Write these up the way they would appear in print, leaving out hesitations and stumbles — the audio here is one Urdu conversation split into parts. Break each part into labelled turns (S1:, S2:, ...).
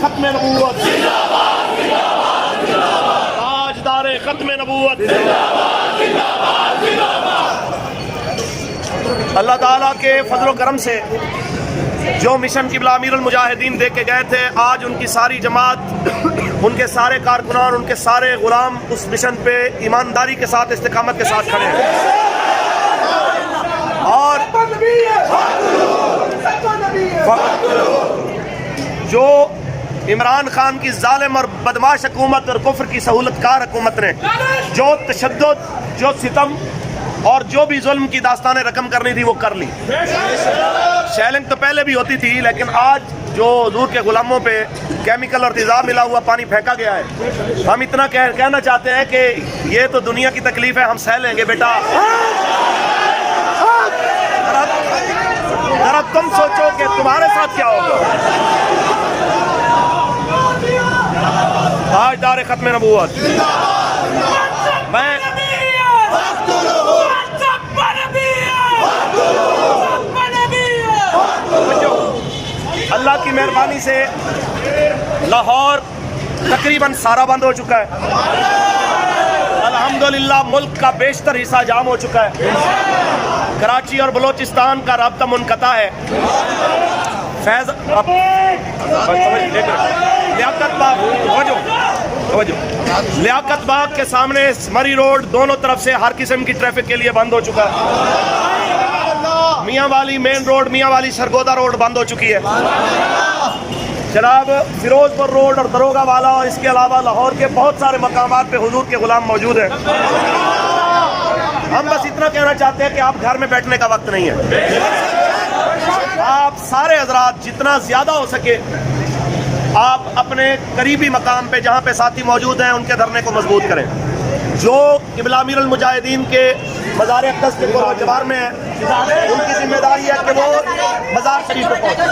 S1: ختم نبوت تاجدار ختم نبوت اللہ تعالیٰ کے فضل و کرم سے جو مشن قبلہ امیر المجاہدین دے کے گئے تھے، آج ان کی ساری جماعت، ان کے سارے کارکنان، ان کے سارے غلام اس مشن پہ ایمانداری کے ساتھ، استقامت کے ساتھ کھڑے ہیں۔ اور جو عمران خان کی ظالم اور بدماش حکومت اور کفر کی سہولت کار حکومت نے جو تشدد، جو ستم اور جو بھی ظلم کی داستانیں رقم کرنی تھی وہ کر لی۔ شیلنگ تو پہلے بھی ہوتی تھی، لیکن آج جو حضور کے غلاموں پہ کیمیکل اور تیزاب ملا ہوا پانی پھینکا گیا ہے، ہم اتنا کہنا چاہتے ہیں کہ یہ تو دنیا کی تکلیف ہے، ہم سہ لیں گے بیٹا۔ ذرا تم سوچو کہ تمہارے ساتھ کیا ہوگا۔ تاجدار ختم نبوت، میں اللہ کی مہربانی سے لاہور تقریباً سارا بند ہو چکا ہے۔ الحمدللہ ملک کا بیشتر حصہ جام ہو چکا ہے۔ کراچی اور بلوچستان کا رابطہ منقطع ہے۔ لیاقت باغ کے سامنے مری روڈ دونوں طرف سے ہر قسم کی ٹریفک کے لیے بند ہو چکا ہے۔ میاں والی مین روڈ، میاں والی سرگودا روڈ بند ہو چکی ہے۔ جناب فیروز پور روڈ اور دروگا والا اور اس کے علاوہ لاہور کے بہت سارے مقامات پہ حضور کے غلام موجود ہیں۔ ہم بس اتنا کہنا چاہتے ہیں کہ آپ گھر میں بیٹھنے کا وقت نہیں ہے۔ آپ سارے حضرات جتنا زیادہ ہو سکے آپ اپنے قریبی مقام پہ جہاں پہ ساتھی موجود ہیں ان کے دھرنے کو مضبوط کریں۔ جو قبلہ امیر المجاہدین کے مزار اقدس کے قرب و جوار میں ہیں، ان کی ذمہ داری ہے کہ وہ مزار شریف پہ پہنچیں۔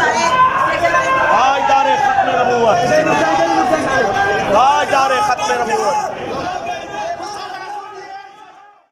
S1: تاجدار ختم نبوت، تاجدار ختم نبوت۔